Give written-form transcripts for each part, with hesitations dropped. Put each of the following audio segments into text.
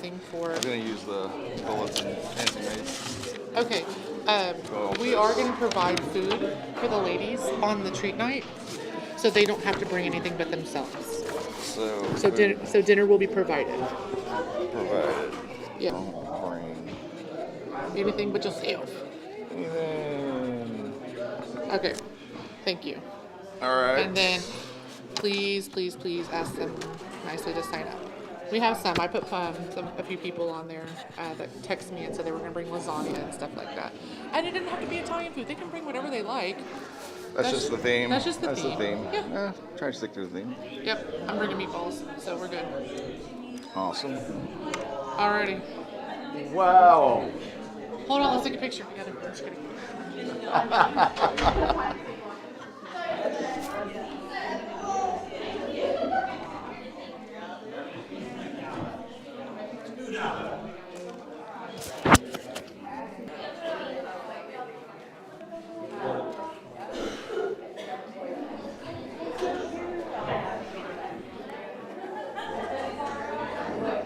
anything for? I'm going to use the bullets and anti-mace. Okay. We are going to provide food for the ladies on the treat night, so they don't have to bring anything but themselves. So dinner will be provided. Provided. Yeah. Don't bring Anything but yourself. anything. Okay. Thank you. All right. And then, please ask them nicely to sign up. We have some. I put a few people on there that text me and said they were going to bring lasagna and stuff like that. And it didn't have to be Italian food. They can bring whatever they like. That's just the theme. That's just the theme. Yeah. Try to stick to the theme. Yep. I'm bringing meatballs, so we're good. Awesome. Alrighty. Wow. Hold on. Let's take a picture together. I'm just kidding.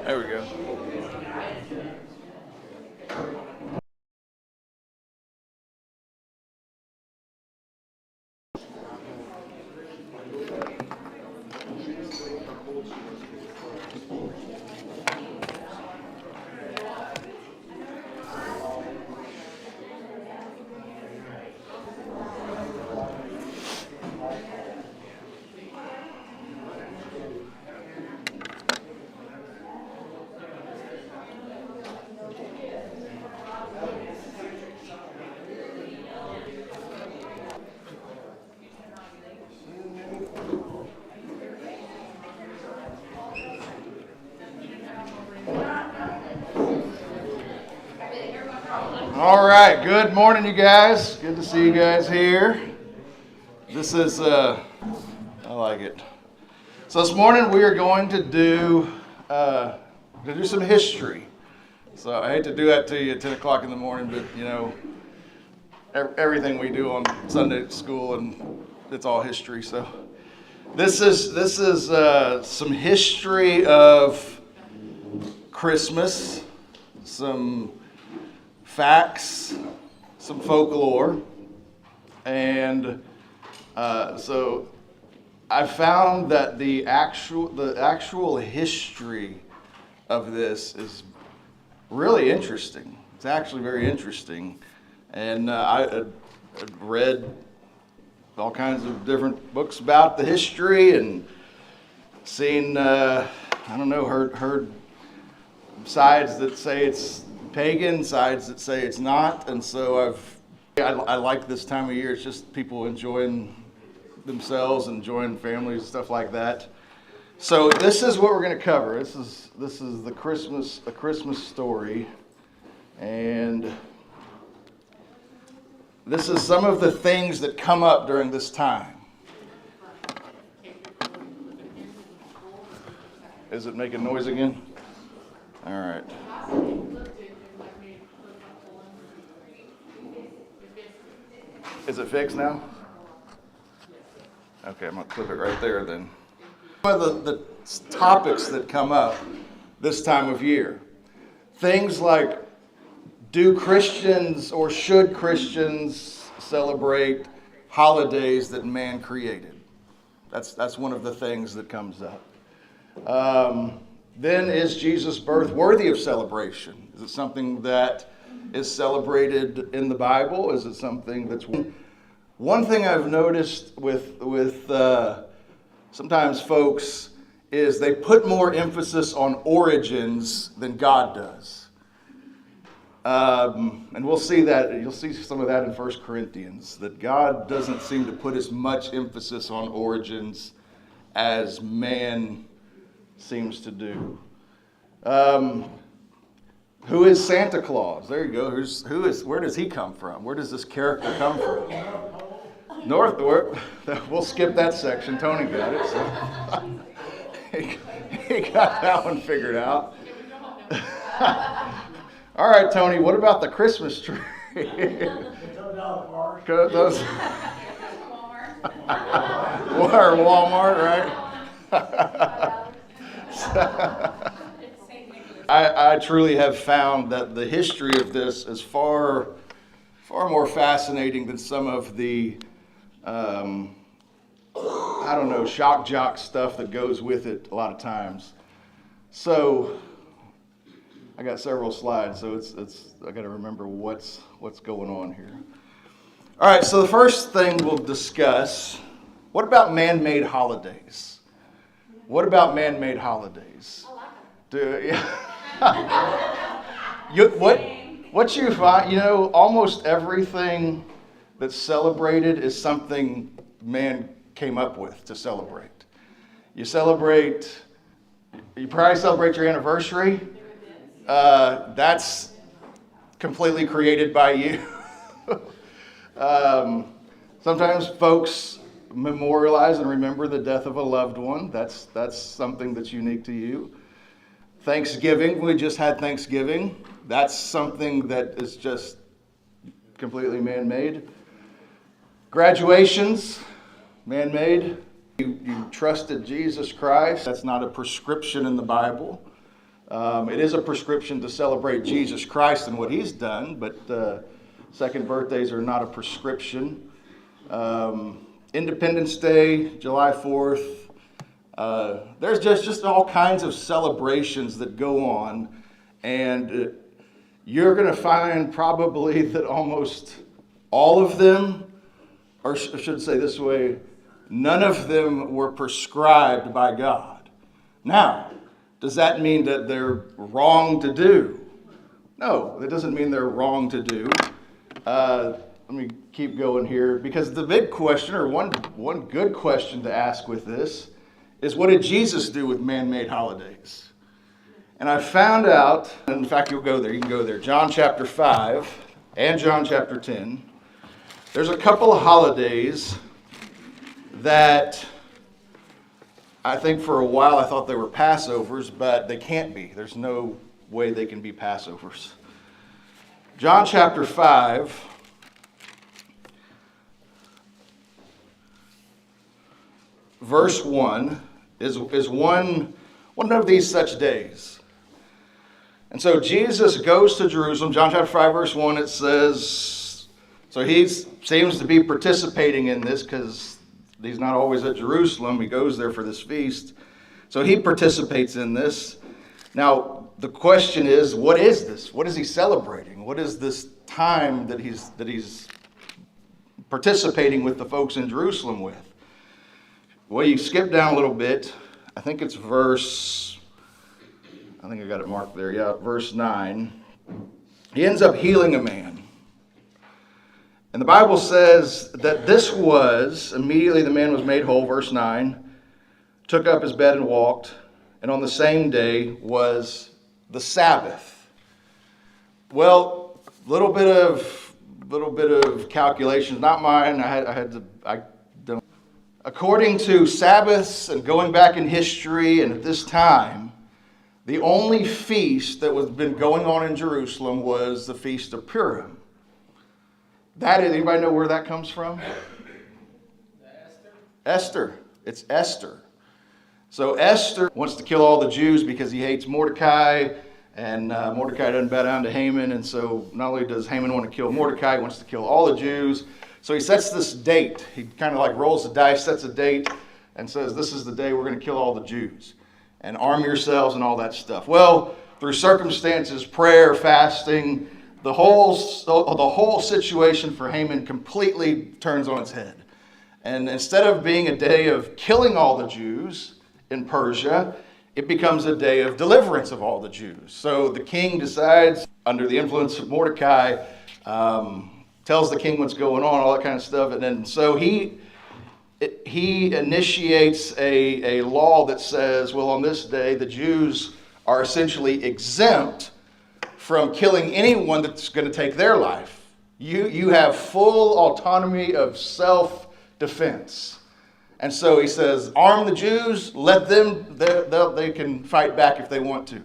There we go. All right, good morning, you guys. Good to see you guys here. This is, I like it. So this morning we are going to do some history. So I hate to do that to you at 10 o'clock in the morning, but you know, everything we do on Sunday at school, and it's all history. So this is some history of Christmas, some facts, some folklore, and so I found that the actual history of this is really interesting. It's actually very interesting, and I read all kinds of different books about the history and seen heard sides that say it's pagan, sides that say it's not, and so I like this time of year. It's just people enjoying themselves, enjoying families, and stuff like that. So this is what we're going to cover. This is a Christmas story, and this is some of the things that come up during this time. Is it making noise again? All right. Is it fixed now? Okay, I'm going to clip it right there then. One of the topics that come up this time of year, things like, do Christians or should Christians celebrate holidays that man created? That's one of the things that comes up. Then, is Jesus' birth worthy of celebration? Is it something that is celebrated in the Bible? Is it something that's... One thing I've noticed with sometimes folks is they put more emphasis on origins than God does. And we'll see that, you'll see some of that in 1 Corinthians, that God doesn't seem to put as much emphasis on origins as man seems to do. Who is Santa Claus? There you go. Where does he come from? Where does this character come from? Northward. We'll skip that section. Tony got it. So he got that one figured out. All right, Tony, what about the Christmas tree? Those Walmart, right? I truly have found that the history of this is far more fascinating than some of the, shock jock stuff that goes with it a lot of times. So I got several slides, so I got to remember what's going on here. All right, so the first thing we'll discuss, what about man-made holidays? What about man-made holidays? What you find, almost everything that's celebrated is something man came up with to celebrate. You probably celebrate your anniversary. That's completely created by you. Sometimes folks memorialize and remember the death of a loved one. That's something that's unique to you. Thanksgiving, we just had Thanksgiving. That's something that is just completely man-made. Graduations, man-made. You trusted Jesus Christ. That's not a prescription in the Bible. It is a prescription to celebrate Jesus Christ and what He's done, but second birthdays are not a prescription. Independence Day, July 4th. There's just all kinds of celebrations that go on, and you're going to find probably that almost all of them, or I should say this way, none of them were prescribed by God. Now, does that mean that they're wrong to do? No, that doesn't mean they're wrong to do. Let me keep going here, because the big question, or one good question to ask with this, is what did Jesus do with man-made holidays? And I found out, and in fact you can go there, John chapter 5 and John chapter 10. There's a couple of holidays that I think for a while I thought they were Passovers, but they can't be. There's no way they can be Passovers. John chapter 5, verse 1 is one of these such days. And so Jesus goes to Jerusalem. John chapter 5, verse 1, it says, so he seems to be participating in this because he's not always at Jerusalem. He goes there for this feast. So he participates in this. Now, the question is, what is this? What is he celebrating? What is this time that he's participating with the folks in Jerusalem with? Well, you skip down a little bit. I think it's I think I got it marked there. Yeah, verse 9. He ends up healing a man. And the Bible says that this was, immediately the man was made whole, verse 9, took up his bed and walked, and on the same day was the Sabbath. Well, little bit of calculations, not mine. I don't. According to Sabbaths and going back in history and at this time, the only feast that was been going on in Jerusalem was the Feast of Purim. Anybody know where that comes from? Esther. It's Esther. So Esther wants to kill all the Jews because he hates Mordecai, and Mordecai doesn't bow down to Haman, and so not only does Haman want to kill Mordecai, he wants to kill all the Jews. So he sets this date. He kind of like rolls the dice, sets a date, and says, this is the day we're going to kill all the Jews. And arm yourselves and all that stuff. Well, through circumstances, prayer, fasting, the whole situation for Haman completely turns on its head. And instead of being a day of killing all the Jews in Persia, it becomes a day of deliverance of all the Jews. So the king decides, under the influence of Mordecai, tells the king what's going on, all that kind of stuff. And then so he initiates a law that says, well, on this day, the Jews are essentially exempt from killing anyone that's going to take their life. You have full autonomy of self-defense. And so he says, arm the Jews, let them, they can fight back if they want to.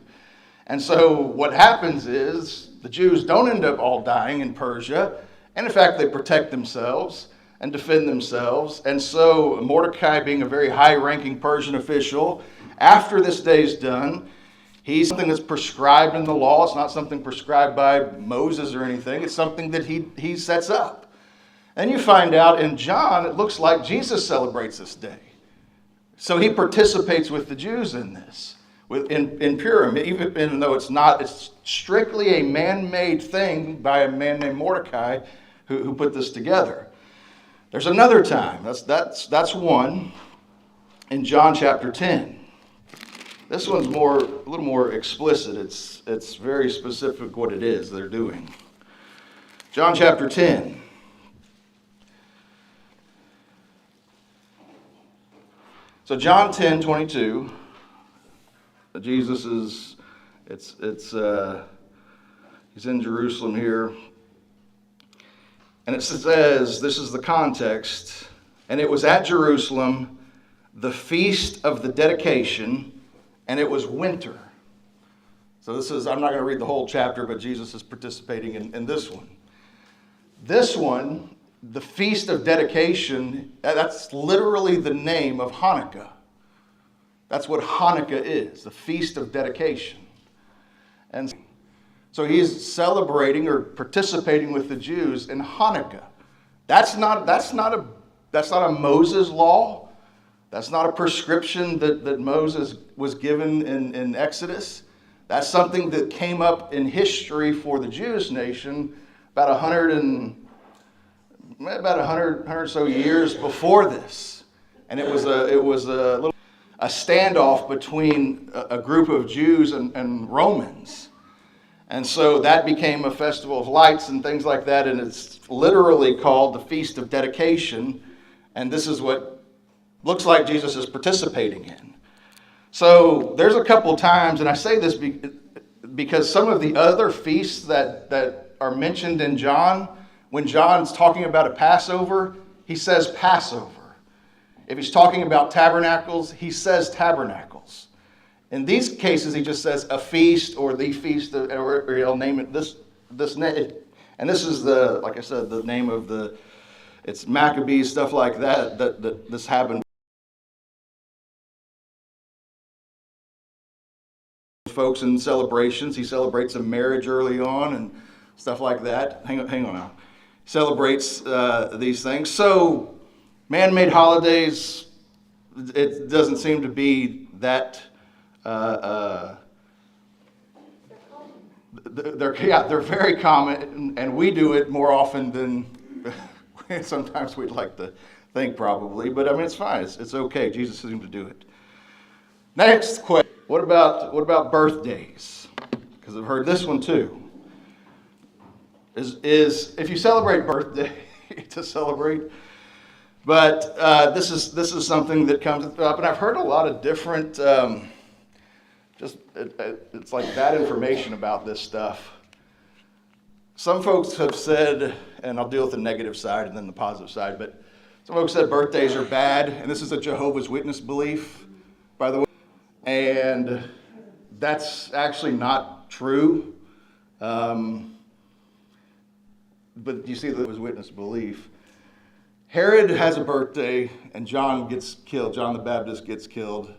And so what happens is the Jews don't end up all dying in Persia. And in fact, they protect themselves and defend themselves. And so Mordecai, being a very high-ranking Persian official, after this day's done, He's something that's prescribed in the law. It's not something prescribed by Moses or anything. It's something that he sets up. And you find out in John, it looks like Jesus celebrates this day. So he participates with the Jews in this, in Purim, even though it's strictly a man-made thing by a man named Mordecai who put this together. There's another time, that's one, in John chapter 10. This one's a little more explicit. It's very specific what it is they're doing. John chapter 10. So John 10:22, Jesus is, he's in Jerusalem here. And it says, this is the context, and it was at Jerusalem, the feast of the dedication, and it was winter. So I'm not going to read the whole chapter, but Jesus is participating in this one. This one, the Feast of Dedication, that's literally the name of Hanukkah. That's what Hanukkah is, the Feast of Dedication. And so he's celebrating or participating with the Jews in Hanukkah. That's not a Moses law. That's not a prescription that Moses was given in Exodus. That's something that came up in history for the Jewish nation about 100 or so years before this, and it was a standoff between a group of Jews and Romans, and so that became a festival of lights and things like that, and it's literally called the Feast of Dedication, and this is what looks like Jesus is participating in. So there's a couple times, and I say this because some of the other feasts that are mentioned in John, when John's talking about a Passover, he says Passover. If he's talking about tabernacles, he says tabernacles. In these cases, he just says a feast or the feast, or he'll name it this name. And this is like I said, the name of it's Maccabees, stuff like that this happened. Folks in celebrations, he celebrates a marriage early on and stuff like that. Hang on now. Celebrates these things. So, man-made holidays, it doesn't seem to be that. They're very common, and we do it more often than sometimes we'd like to think, probably. But I mean, it's fine. It's okay. Jesus seemed to do it. Next question: What about birthdays? Because I've heard this one too. Is if you celebrate birthday to celebrate, but this is something that comes up, and I've heard a lot of different. It's like bad information about this stuff. Some folks have said, and I'll deal with the negative side and then the positive side, but some folks said birthdays are bad, and this is a Jehovah's Witness belief, by the way, and that's actually not true. But you see that it was Witness belief. Herod has a birthday, and John gets killed. John the Baptist gets killed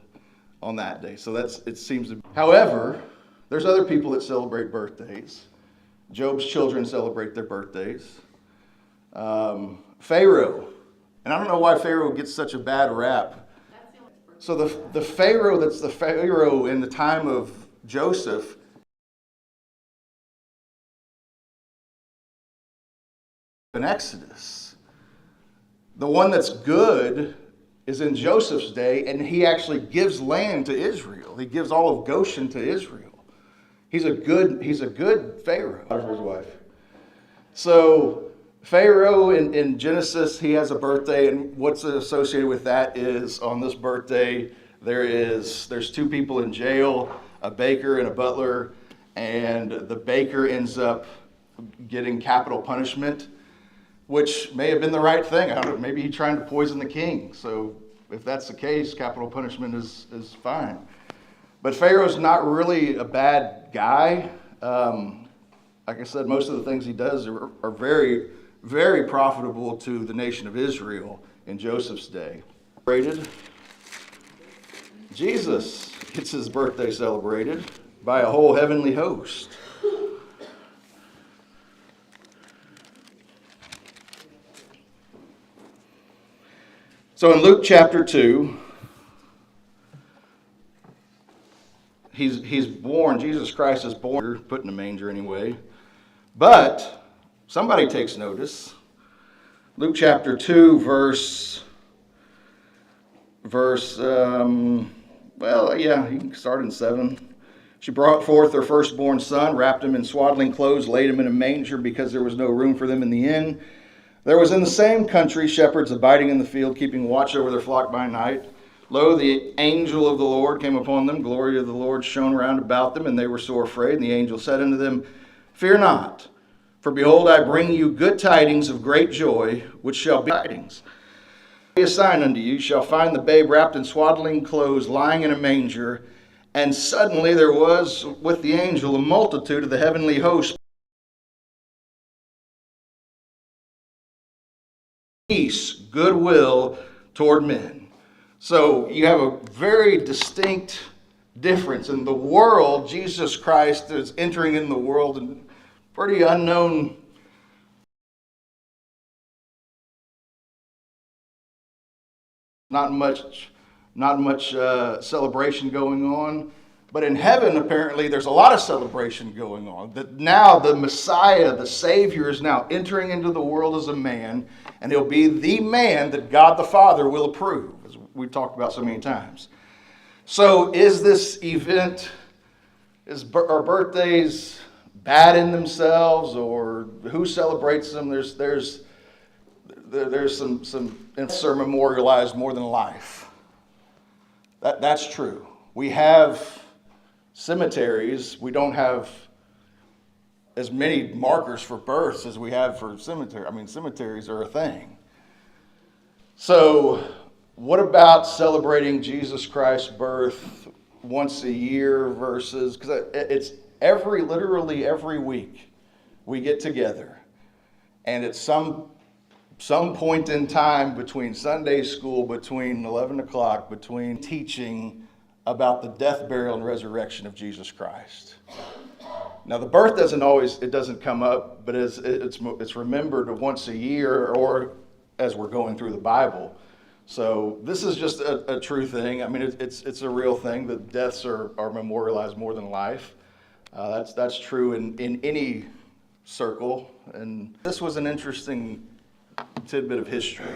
on that day. So it seems to be. However, there's other people that celebrate birthdays. Job's children celebrate their birthdays. Pharaoh, and I don't know why Pharaoh gets such a bad rap. So the Pharaoh that's the Pharaoh in the time of Joseph, in Exodus. The one that's good is in Joseph's day, and he actually gives land to Israel. He gives all of Goshen to Israel. He's a good Pharaoh for his wife. So Pharaoh in Genesis, he has a birthday, and what's associated with that is on this birthday there's two people in jail, a baker and a butler, and the baker ends up getting capital punishment, which may have been the right thing. I don't know, maybe he's trying to poison the king. So if that's the case, capital punishment is fine. But Pharaoh's not really a bad guy. Like I said, most of the things he does are very, very profitable to the nation of Israel in Joseph's day. Jesus gets his birthday celebrated. by a whole heavenly host. So in Luke chapter 2, he's born, Jesus Christ is born, put in a manger anyway. But somebody takes notice. Luke chapter 2, verse you can start in 7. She brought forth her firstborn son, wrapped him in swaddling clothes, laid him in a manger because there was no room for them in the inn. There was in the same country shepherds abiding in the field, keeping watch over their flock by night. Lo, the angel of the Lord came upon them. Glory of the Lord shone round about them, and they were sore afraid. And the angel said unto them, Fear not, for behold, I bring you good tidings of great joy, which shall be tidings. A sign unto you, shall find the babe wrapped in swaddling clothes, lying in a manger. And suddenly there was with the angel a multitude of the heavenly host, peace, goodwill toward men. So you have a very distinct difference. In the world, Jesus Christ is entering in the world in pretty unknown. Not much celebration going on. But in heaven, apparently, there's a lot of celebration going on. That now the Messiah, the Savior, is now entering into the world as a man, and he'll be the man that God the Father will approve, as we've talked about so many times. So is this event, are birthdays bad in themselves, or who celebrates them? There's some are memorialized more than life. That's true. We have cemeteries. We don't have as many markers for births as we have for cemetery. I mean, cemeteries are a thing. So what about celebrating Jesus Christ's birth once a year versus, because it's literally every week we get together, and it's some point in time between Sunday school, between 11 o'clock, between teaching about the death, burial, and resurrection of Jesus Christ. Now, the birth doesn't come up, but it's remembered once a year, or as we're going through the Bible. So this is just a true thing. I mean, it's a real thing that deaths are memorialized more than life. That's true in any circle. And this was an interesting tidbit of history.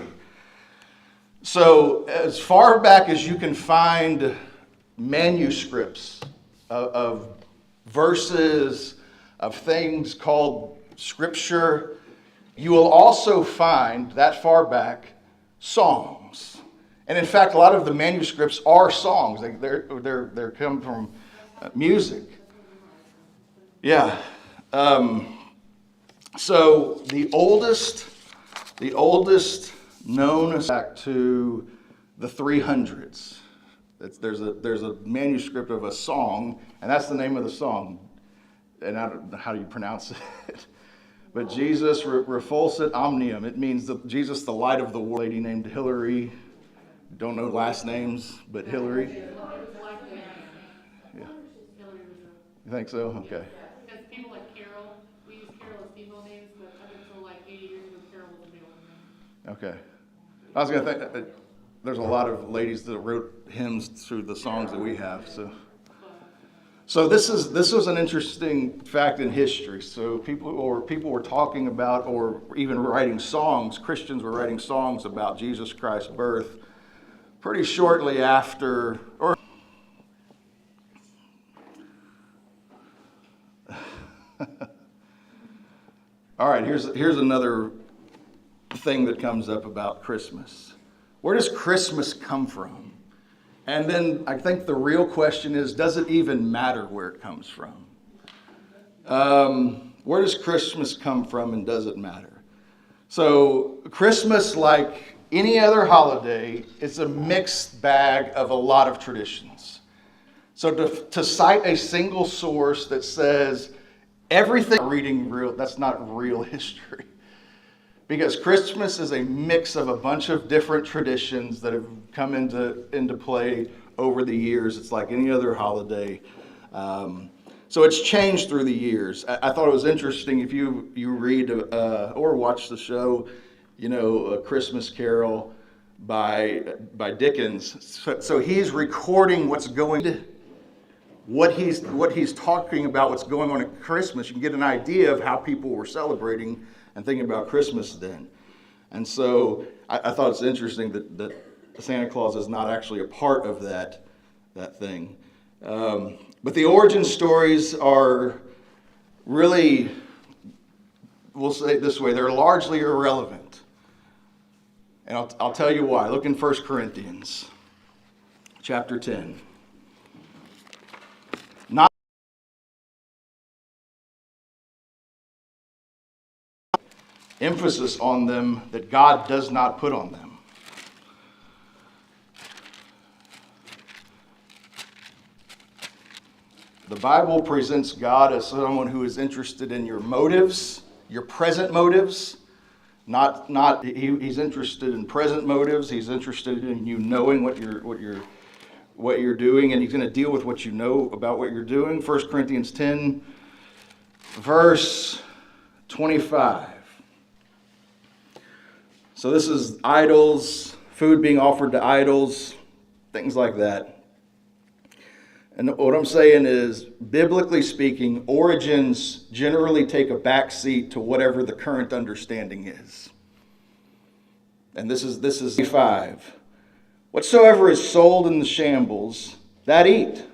So as far back as you can find manuscripts of verses, of things called scripture, you will also find that far back songs. And in fact, a lot of the manuscripts are songs. They're come from music. Yeah. So the oldest known back to the 300s. There's a manuscript of a song, and that's the name of the song. And I don't know how you pronounce it. But Jesus refulsit omnium. It means Jesus, the light of the world. A lady named Hillary. Don't know last names, but Hillary. Yeah. You think so? Okay. Because people like Carol, we use Carol as female names, but up until like 80 years ago, Carol was a male name. Okay. I was going to think that there's a lot of ladies that wrote hymns through the songs that we have. So this was an interesting fact in history. So people were talking about, or even writing songs. Christians were writing songs about Jesus Christ's birth pretty shortly after, or all right. Here's another thing that comes up about Christmas. Where does Christmas come from? And then I think the real question is, does it even matter where it comes from? Where does Christmas come from, and does it matter? So Christmas, like any other holiday, is a mixed bag of a lot of traditions. So to cite a single source that says everything that's not real history. Because Christmas is a mix of a bunch of different traditions that have come into play over the years. It's like any other holiday. So it's changed through the years. I thought it was interesting if you read or watch the show, A Christmas Carol by Dickens. So he's recording what's going, what he's talking about, what's going on at Christmas. You can get an idea of how people were celebrating and thinking about Christmas then. And so I thought it's interesting that Santa Claus is not actually a part of that thing. But the origin stories are really, we'll say it this way, they're largely irrelevant. And I'll tell you why. Look in 1 Corinthians chapter 10. Not emphasis on them that God does not put on them. The Bible presents God as someone who is interested in your motives, your present motives. He's interested in present motives. He's interested in you knowing what you're doing, and he's going to deal with what you know about what you're doing. 1 Corinthians 10, verse 25. So this is idols, food being offered to idols, things like that. And what I'm saying is, biblically speaking, origins generally take a back seat to whatever the current understanding is. And this is 5. Whatsoever is sold in the shambles, that eat,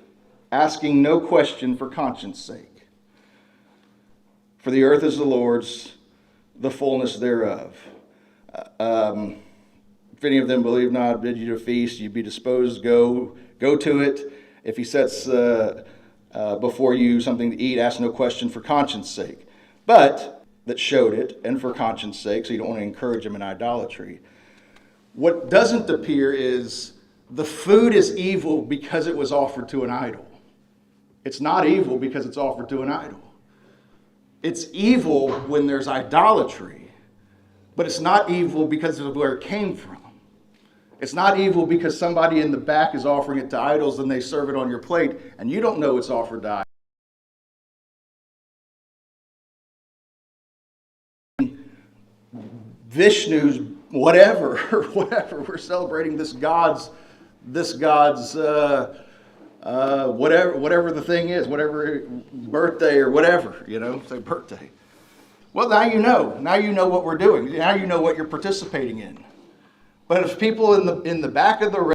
asking no question for conscience sake. For the earth is the Lord's, the fullness thereof. If any of them believe not, bid you to feast, you be disposed, go to it. If he sets before you something to eat, ask no question for conscience sake. But that showed it, and for conscience sake, so you don't want to encourage them in idolatry. What doesn't appear is the food is evil because it was offered to an idol. It's not evil because it's offered to an idol. It's evil when there's idolatry, but it's not evil because of where it came from. It's not evil because somebody in the back is offering it to idols and they serve it on your plate and you don't know it's offered to idols. Vishnu's whatever. We're celebrating this God's whatever the thing is, whatever birthday or whatever, say birthday. Well, now you know. Now you know what we're doing. Now you know what you're participating in. But if people in the back of the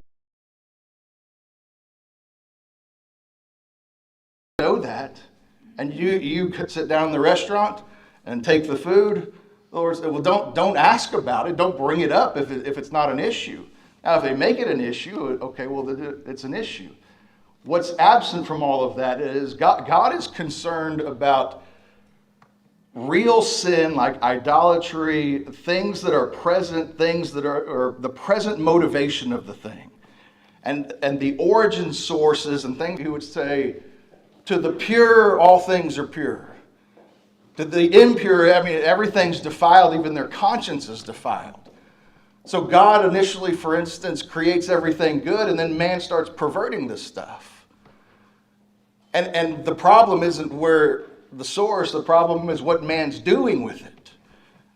know that, and you could sit down in the restaurant and take the food, the Lord said, well, don't ask about it. Don't bring it up if it's not an issue. Now, if they make it an issue, okay, well, it's an issue. What's absent from all of that is God is concerned about real sin like idolatry, things that are present, things that are the present motivation of the thing. And the origin sources and things, he would say, to the pure, all things are pure. To the impure, everything's defiled, even their conscience is defiled. So God initially, for instance, creates everything good, and then man starts perverting this stuff. And the problem isn't where the source, the problem is what man's doing with it.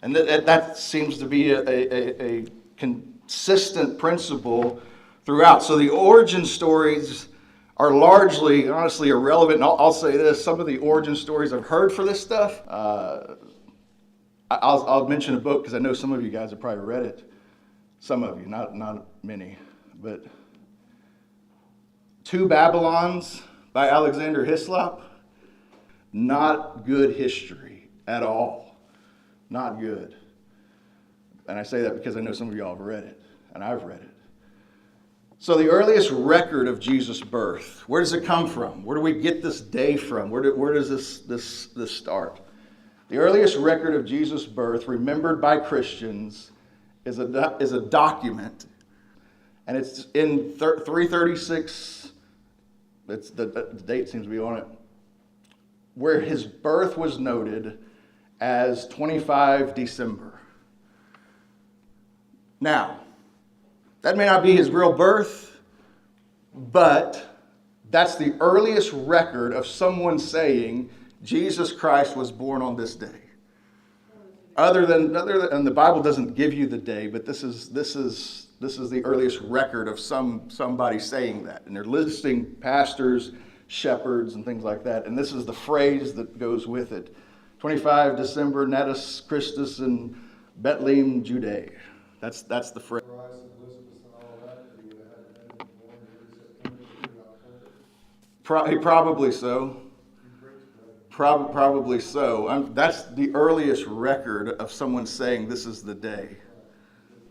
And that seems to be a consistent principle throughout. So the origin stories are largely, honestly, irrelevant. And I'll say this, some of the origin stories I've heard for this stuff, I'll mention a book because I know some of you guys have probably read it. Some of you, not many. But Two Babylons by Alexander Hislop. Not good history at all. Not good. And I say that because I know some of y'all have read it, and I've read it. So the earliest record of Jesus' birth, where does it come from? Where do we get this day from? Where does this start? The earliest record of Jesus' birth, remembered by Christians, is a document, and it's in 336. The date seems to be on it, where his birth was noted as 25 December. Now, that may not be his real birth, but That's the earliest record of someone saying Jesus Christ was born on this day. Other than, and the Bible doesn't give you the day, but this is the earliest record of somebody saying that. And they're listing pastors, shepherds, and things like that. And this is the phrase that goes with it. 25 December, Natus Christus in Bethlehem, Judea. That's the phrase. Probably so. Probably so. That's the earliest record of someone saying this is the day.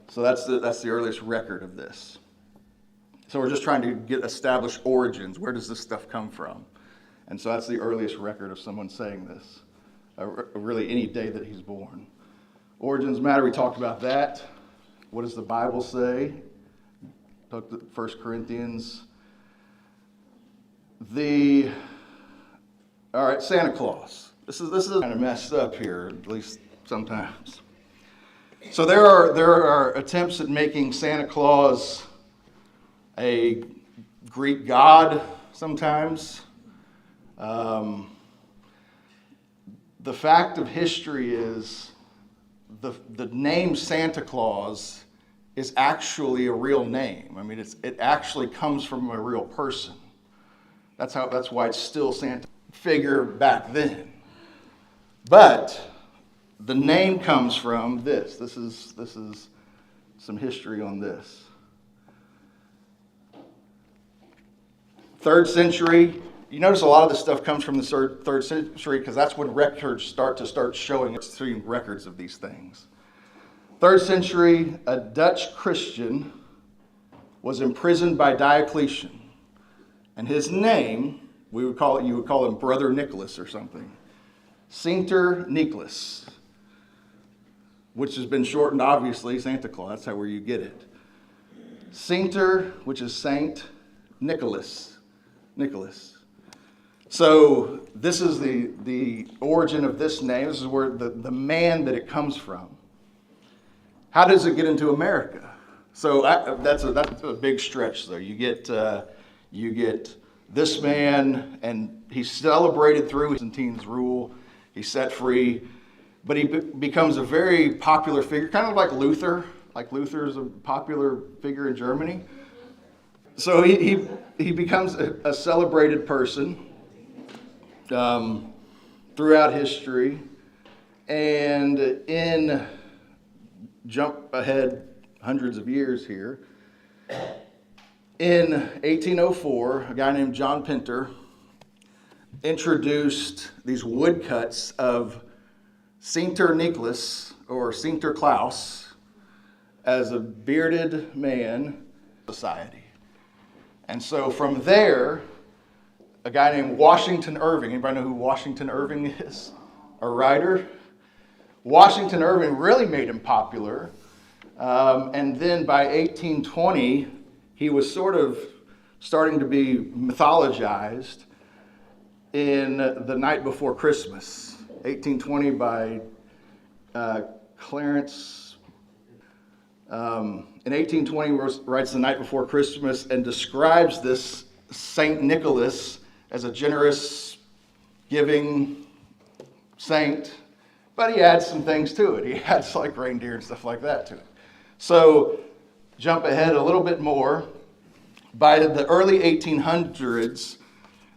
So that's the earliest record of this. So we're just trying to get established origins. Where does this stuff come from? And so that's the earliest record of someone saying this. Really any day that he's born. Origins matter, we talked about that. What does the Bible say? Talked to 1 Corinthians. All right, Santa Claus. This is kind of messed up here, at least sometimes. So there are attempts at making Santa Claus a Greek god sometimes. The fact of history is the name Santa Claus is actually a real name. I mean, it actually comes from a real person. That's why it's still Santa figure back then. But the name comes from this. This is some history on this. 3rd century. You notice a lot of this stuff comes from the 3rd century because that's when records start showing records of these things. 3rd century, a Dutch Christian was imprisoned by Diocletian. And his name, you would call him Brother Nicholas or something. Saint Nicholas, which has been shortened, obviously, Santa Claus. That's where you get it. Saint, which is Saint Nicholas. So this is the origin of this name. This is where the man that it comes from. How does it get into America? So that's a big stretch there. You get this man, and he's celebrated through Byzantine's rule. He's set free, but he becomes a very popular figure, kind of like Luther. Like Luther is a popular figure in Germany. So he becomes a celebrated person throughout history, and jump ahead hundreds of years here. In 1804, a guy named John Pinter introduced these woodcuts of Saint Nicholas or Saint Claus as a bearded man society. And so from there, a guy named Washington Irving, anybody know who Washington Irving is? A writer. Washington Irving really made him popular. And then by 1820, he was sort of starting to be mythologized in The Night Before Christmas, 1820 by Clarence. In 1820, writes The Night Before Christmas and describes this Saint Nicholas as a generous, giving saint, but he adds some things to it. He adds like reindeer and stuff like that to it. So jump ahead a little bit more. By the early 1800s,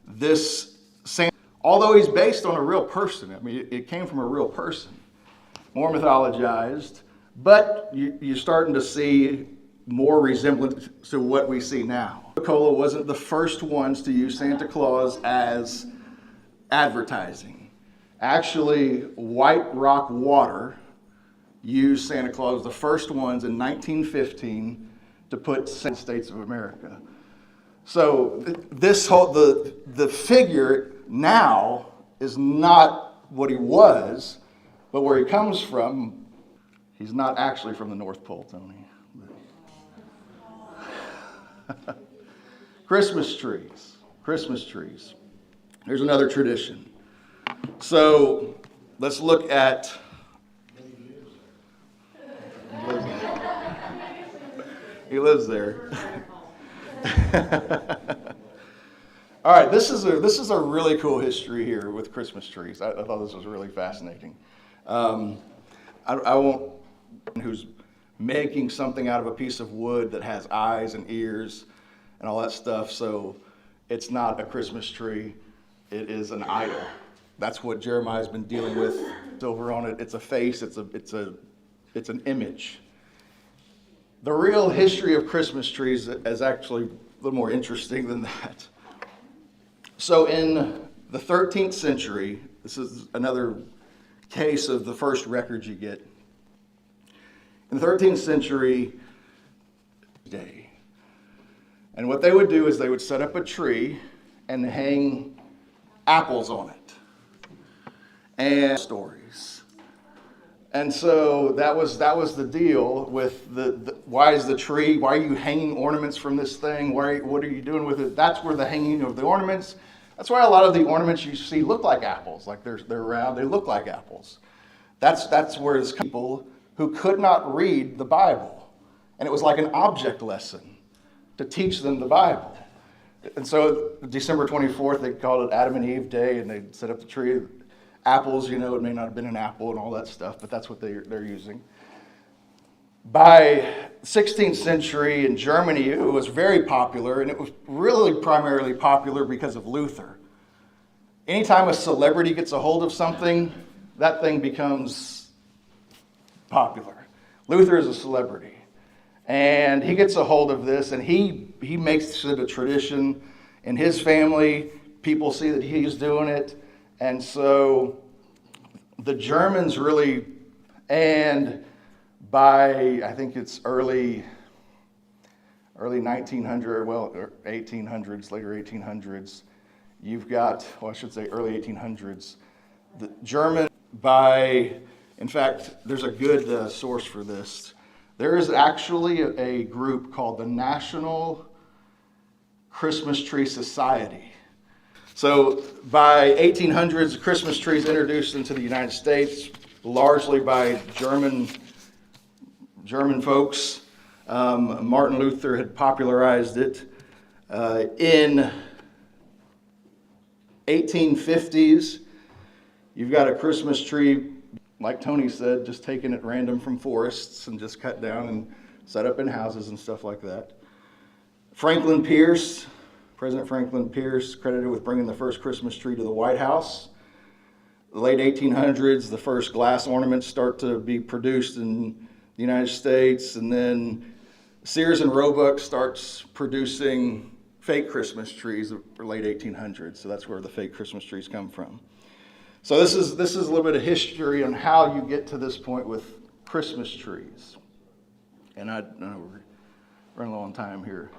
this saint, although he's based on a real person, I mean, it came from a real person, more mythologized, but you're starting to see more resemblance to what we see now. Coca-Cola wasn't the first ones to use Santa Claus as advertising. Actually, White Rock Water used Santa Claus, the first ones in 1915 to put States of America. So this whole the figure now is not what he was, but where he comes from. He's not actually from the North Pole, Tony. Christmas trees. Here's another tradition. So let's look at. He lives there. All right, this is a really cool history here with Christmas trees. I thought this was really fascinating. I won't. Who's making something out of a piece of wood that has eyes and ears and all that stuff? So it's not a Christmas tree. It is an idol. That's what Jeremiah's been dealing with. Over on it, it's a face. It's an image. The real history of Christmas trees is actually a little more interesting than that. So in the 13th century, this is another case of the first records you get. In the 13th century, day. And what they would do is they would set up a tree and hang apples on it. And stories. And so that was the deal with the why is the tree, why are you hanging ornaments from this thing? What are you doing with it? That's where the hanging of the ornaments. That's why a lot of the ornaments you see look like apples, like they're round, they look like apples. That's where it's people who could not read the Bible. And it was like an object lesson to teach them the Bible. And so December 24th, they called it Adam and Eve Day, and they set up the tree. Apples, it may not have been an apple and all that stuff, but that's what they're using. By 16th century in Germany, it was very popular, and it was really primarily popular because of Luther. Anytime a celebrity gets a hold of something, that thing becomes popular. Luther is a celebrity, and he gets a hold of this, and he makes it a tradition. In his family, people see that he's doing it, and so the Germans really, and by I think it's early 1900, well, 1800s, later 1800s, you've got, well, I should say early 1800s, the German in fact, there's a good source for this. There is actually a group called the National Christmas Tree Society. So by 1800s, the Christmas tree is introduced into the United States, largely by German folks. Martin Luther had popularized it. In 1850s, you've got a Christmas tree, like Tony said, just taken at random from forests and just cut down and set up in houses and stuff like that. President Franklin Pierce, credited with bringing the first Christmas tree to the White House. The late 1800s, the first glass ornaments start to be produced in the United States, and then Sears and Roebuck starts producing fake Christmas trees for late 1800s. So that's where the fake Christmas trees come from. So this is a little bit of history on how you get to this point with Christmas trees. And I know we're running low on time here.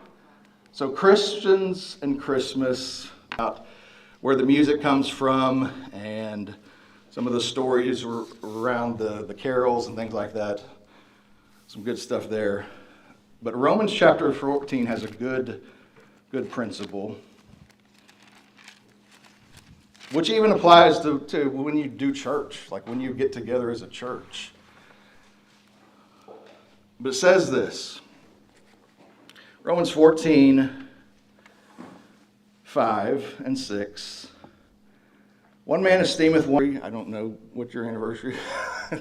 So Christians and Christmas, where the music comes from, and some of the stories around the carols and things like that. Some good stuff there. But Romans chapter 14 has a good principle, which even applies to when you do church, like when you get together as a church. But it says this, Romans 14, 5 and 6. One man esteemeth one, I don't know what your anniversary is.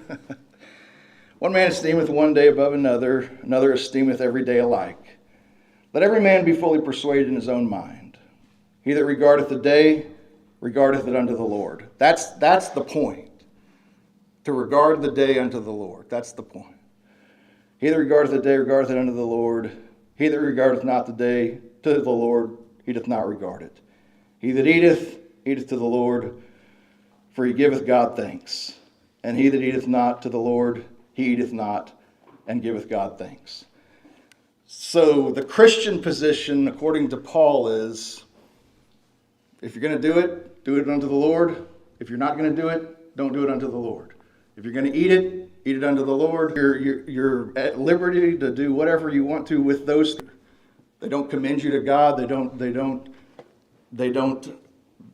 One man esteemeth one day above another, another esteemeth every day alike. Let every man be fully persuaded in his own mind. He that regardeth the day, regardeth it unto the Lord. That's the point. To regard the day unto the Lord. That's the point. He that regardeth the day, regardeth it unto the Lord. He that regardeth not the day to the Lord, he doth not regard it. He that eateth, eateth to the Lord, for he giveth God thanks. And he that eateth not to the Lord, he eateth not, and giveth God thanks. So the Christian position, according to Paul, is if you're going to do it unto the Lord. If you're not going to do it, don't do it unto the Lord. If you're going to eat it unto the Lord. You're at liberty to do whatever you want to with those. They don't commend you to God. They don't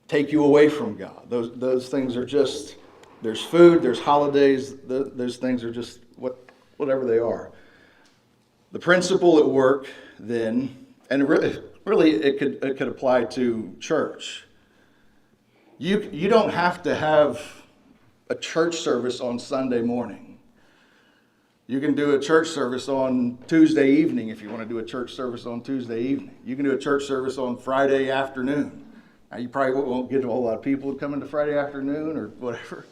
take you away from God. Those things are just, there's food, there's holidays, those things are just whatever they are. The principle at work then, and really really it could apply to church. You don't have to have a church service on Sunday morning. You can do a church service on Tuesday evening if you want to do a church service on Tuesday evening. You can do a church service on Friday afternoon. Now, you probably won't get a whole lot of people coming to Friday afternoon or whatever.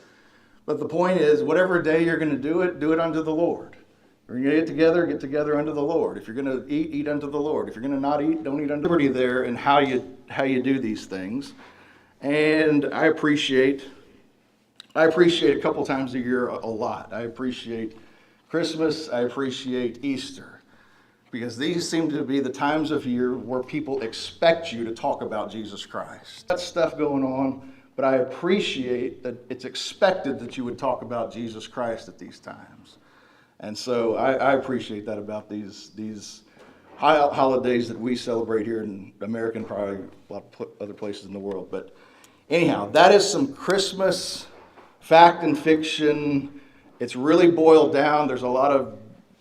But the point is, whatever day you're going to do it unto the Lord. If you're going to get together unto the Lord. If you're going to eat unto the Lord. If you're going to not eat, don't eat unto the Lord. There and how you do these things. And I appreciate a couple times a year a lot. I appreciate Christmas. I appreciate Easter. Because these seem to be the times of year where people expect you to talk about Jesus Christ. That's stuff going on, but I appreciate that it's expected that you would talk about Jesus Christ at these times. And so I appreciate that about these holidays that we celebrate here in America and probably a lot of other places in the world. But anyhow, that is some Christmas fact and fiction. It's really boiled down. There's a lot of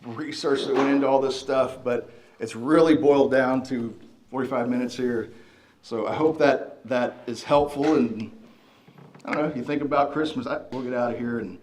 research that went into all this stuff, but it's really boiled down to 45 minutes here. So I hope that is helpful. And I don't know, you think about Christmas, we'll get out of here and